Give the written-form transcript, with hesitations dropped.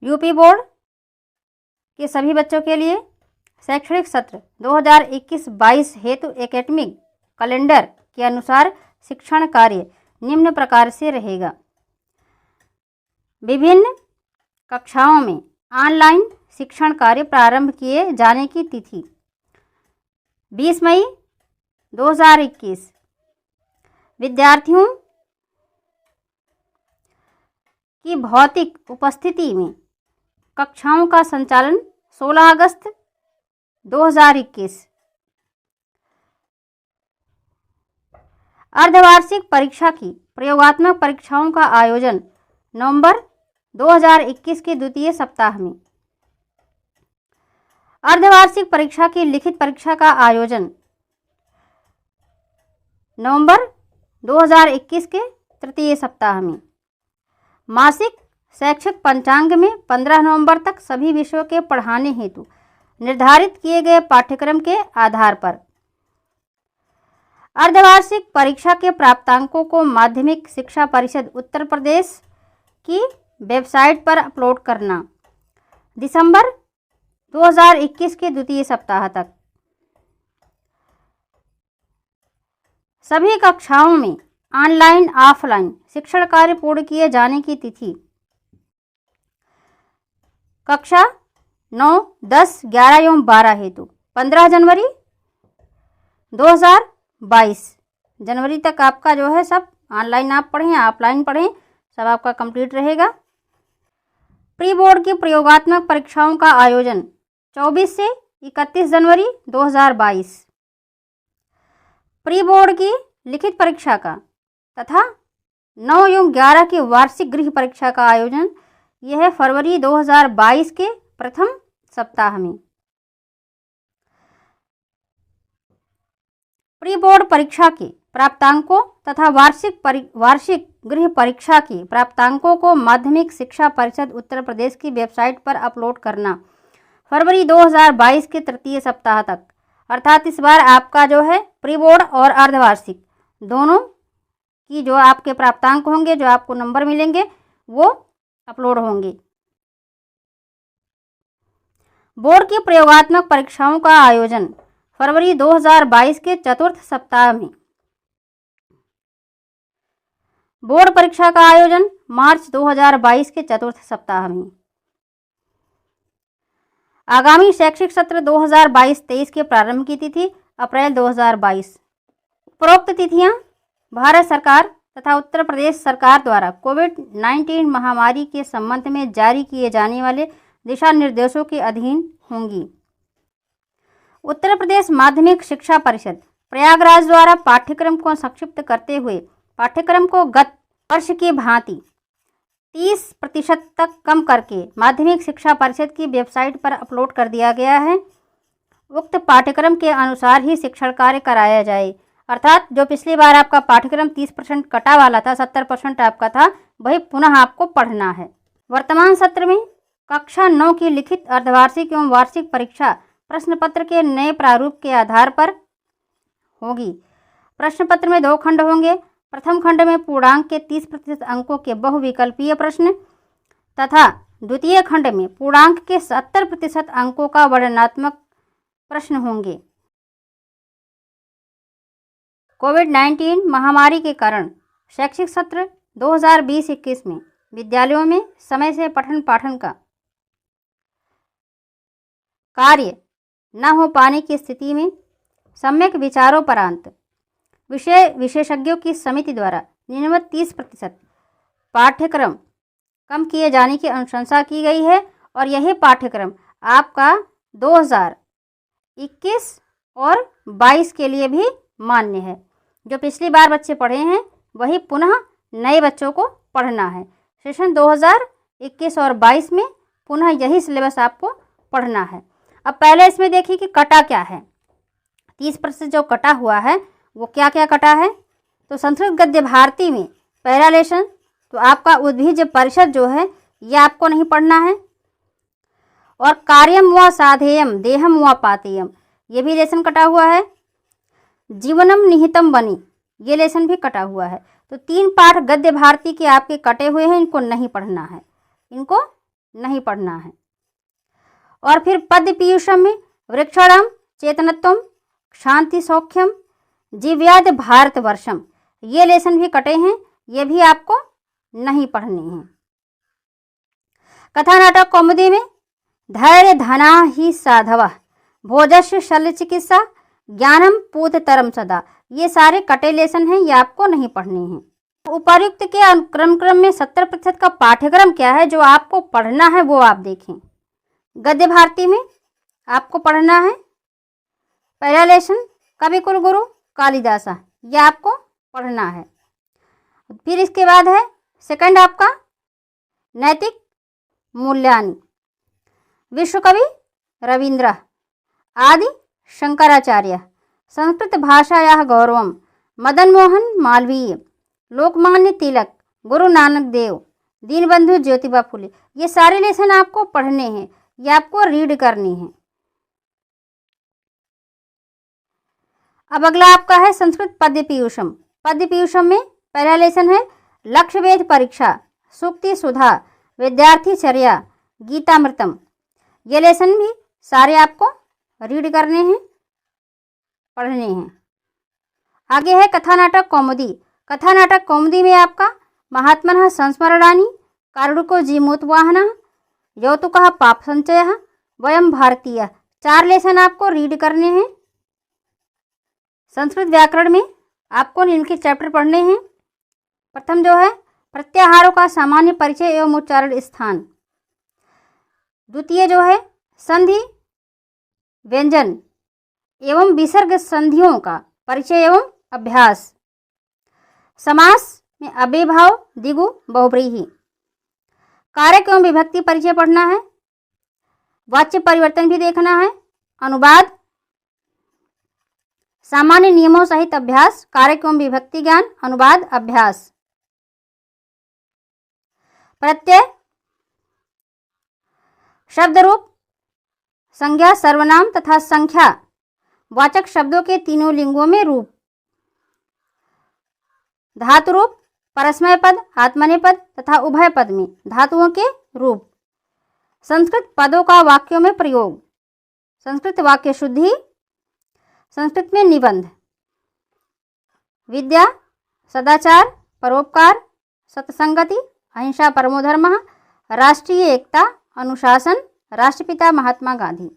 UP board के सभी बच्चों के लिए शैक्षणिक सत्र 2021-22 हेतु एकेडमिक कैलेंडर के अनुसार शिक्षण कार्य निम्न प्रकार से रहेगा। विभिन्न कक्षाओं में ऑनलाइन शिक्षण कार्य प्रारंभ किए जाने की तिथि 20 मई 2021। विद्यार्थियों की भौतिक उपस्थिति में कक्षाओं का संचालन 16 अगस्त 2021। अर्धवार्षिक परीक्षा की प्रयोगात्मक परीक्षाओं का आयोजन नवंबर 2021 के द्वितीय सप्ताह में। अर्धवार्षिक परीक्षा की लिखित परीक्षा का आयोजन नवंबर 2021 के तृतीय सप्ताह में। मासिक शैक्षिक पंचांग में 15 नवंबर तक सभी विषयों के पढ़ाने हेतु निर्धारित किए गए पाठ्यक्रम के आधार पर अर्धवार्षिक परीक्षा के प्राप्तांकों को माध्यमिक शिक्षा परिषद उत्तर प्रदेश की वेबसाइट पर अपलोड करना दिसंबर 2021 के द्वितीय सप्ताह तक। सभी कक्षाओं में ऑनलाइन ऑफलाइन शिक्षण कार्य पूर्ण किए जाने की तिथि कक्षा 9, 10, 11 एवं 12 हेतु 15 जनवरी 2022। जनवरी तक आपका जो है सब ऑनलाइन आप पढ़ें ऑफलाइन पढ़ें सब आपका कंप्लीट रहेगा। प्री बोर्ड की प्रयोगात्मक परीक्षाओं का आयोजन 24 से 31 जनवरी 2022। प्री बोर्ड की लिखित परीक्षा का तथा 9 एवं 11 की वार्षिक गृह परीक्षा का आयोजन यह फरवरी 2022 के प्रथम सप्ताह में। प्री बोर्ड परीक्षा के प्राप्तांकों तथा वार्षिक गृह परीक्षा के प्राप्तांकों को माध्यमिक शिक्षा परिषद उत्तर प्रदेश की वेबसाइट पर अपलोड करना फरवरी 2022 के तृतीय सप्ताह तक। अर्थात इस बार आपका जो है प्री बोर्ड और अर्धवार्षिक दोनों की जो आपके प्राप्तांक होंगे जो आपको नंबर मिलेंगे वो अपलोड होंगे। बोर्ड की प्रयोगात्मक परीक्षाओं का आयोजन फरवरी 2022 के चतुर्थ सप्ताह में। बोर्ड परीक्षा का आयोजन मार्च 2022 के चतुर्थ सप्ताह में। आगामी शैक्षिक सत्र 2022-23 के प्रारंभ की तिथि अप्रैल 2022। उपरोक्त तिथियां भारत सरकार तथा उत्तर प्रदेश सरकार द्वारा कोविड-19 महामारी के संबंध में जारी किए जाने वाले दिशा निर्देशों के अधीन होंगी। उत्तर प्रदेश माध्यमिक शिक्षा परिषद प्रयागराज द्वारा पाठ्यक्रम को संक्षिप्त करते हुए पाठ्यक्रम को गत वर्ष की भांति 30% तक कम करके माध्यमिक शिक्षा परिषद की वेबसाइट पर अपलोड कर दिया गया है। उक्त पाठ्यक्रम के अनुसार ही शिक्षण कार्य कराया जाए। अर्थात जो पिछली बार आपका पाठ्यक्रम 30% कटा वाला था 70% आपका था वही पुनः आपको पढ़ना है। वर्तमान सत्र में कक्षा 9 की लिखित अर्धवार्षिक एवं वार्षिक परीक्षा प्रश्न पत्र के नए प्रारूप के आधार पर होगी। प्रश्न पत्र में 2 खंड होंगे। प्रथम खंड में पूर्णांक के 30% अंकों के बहुविकल्पीय प्रश्न तथा द्वितीय खंड में पूर्णांक के 70% अंकों का वर्णनात्मक प्रश्न होंगे। कोविड-19 महामारी के कारण शैक्षिक सत्र 2020-21 में विद्यालयों में समय से पठन पाठन का कार्य न हो पाने की स्थिति में सम्यक विचारोपरांत विषय विशेषज्ञों की समिति द्वारा न्यूनतम 30% पाठ्यक्रम कम किए जाने की अनुशंसा की गई है और यही पाठ्यक्रम आपका 2021 और 22 के लिए भी मान्य है। जो पिछली बार बच्चे पढ़े हैं वही पुनः नए बच्चों को पढ़ना है। सेशन 2021 और 22 में पुनः यही सिलेबस आपको पढ़ना है। अब पहले इसमें देखिए कि कटा क्या है। 30% जो कटा हुआ है वो क्या क्या कटा है। तो संस्कृत गद्य भारती में पहला लेसन तो आपका उद्भिज परिषद जो है ये आपको नहीं पढ़ना है। और कार्यम व साधेयम देहम व पातेयम ये भी लेसन कटा हुआ है। जीवनम निहितम बनी ये लेसन भी कटा हुआ है। तो 3 पाठ गद्य भारती के आपके कटे हुए हैं, इनको नहीं पढ़ना है, इनको नहीं पढ़ना है। और फिर पद्य पीयूषम में वृक्षाणाम चेतनत्वम शांति सौख्यम जीव्याद भारतवर्षम, ये लेसन भी कटे हैं, ये भी आपको नहीं पढ़ने हैं। कथा नाटक कौमुदी में धैर्य धना ही साधव भोजस्य शल्य चिकित्सा ज्ञानम पूततरम सदा, ये सारे कटे लेसन हैं, ये आपको नहीं पढ़ने हैं। उपर्युक्त के अनुक्रम में 70% का पाठ्यक्रम क्या है जो आपको पढ़ना है वो आप देखें। गद्य भारती में आपको पढ़ना है पहला लेसन कवि कुलगुरु कालिदासा, ये आपको पढ़ना है। फिर इसके बाद है सेकंड आपका नैतिक मूल्यानि, विश्व कवि रविंद्र आदि शंकराचार्य, संस्कृत भाषायाः गौरवम मदन मोहन मालवीय, लोकमान्य तिलक, गुरु नानक देव, दीनबंधु ज्योतिबा फुले, ये सारे लेसन आपको पढ़ने हैं, ये आपको रीड करनी है। अब अगला आपका है संस्कृत पद्य पीयूषम। पद्य पीयूषम में पहला लेसन है लक्ष्य वेद परीक्षा, सूक्ति सुधा, विद्यार्थी चर्या, गीतामृतम, ये लेसन भी सारे आपको रीड करने हैं, पढ़ने हैं। आगे है कथा नाटक कौमुदी। कथा नाटक कौमुदी में आपका महात्मनः संस्मरणानि, कारुणिको जीमूतवाहनः, यौतुकः पाप संचयः, वयम भारतीय, 4 लेसन आपको रीड करने हैं। संस्कृत व्याकरण में आपको इनके चैप्टर पढ़ने हैं। प्रथम जो है प्रत्याहारों का सामान्य परिचय एवं उच्चारण स्थान, द्वितीय जो है संधि व्यंजन एवं विसर्ग संधियों का परिचय एवं अभ्यास, समास में अव्ययभाव द्विगु बहुव्रीहि, कारक एवं विभक्ति परिचय पढ़ना है, वाच्य परिवर्तन भी देखना है, अनुवाद, सामान्य नियमों सहित अभ्यास, कारक एवं विभक्ति ज्ञान, अनुवाद अभ्यास, प्रत्यय, शब्द रूप, संज्ञा सर्वनाम तथा संख्या वाचक शब्दों के तीनों लिंगों में रूप, धातु रूप, परस्मय पद, आत्मनेय पद तथा उभय पद में धातुओं के रूप, संस्कृत पदों का वाक्यों में प्रयोग, संस्कृत वाक्य शुद्धि, संस्कृत में निबंध, विद्या, सदाचार, परोपकार, सत्संगति, अहिंसा परमो धर्मः, राष्ट्रीय एकता, अनुशासन, राष्ट्रपिता महात्मा गांधी।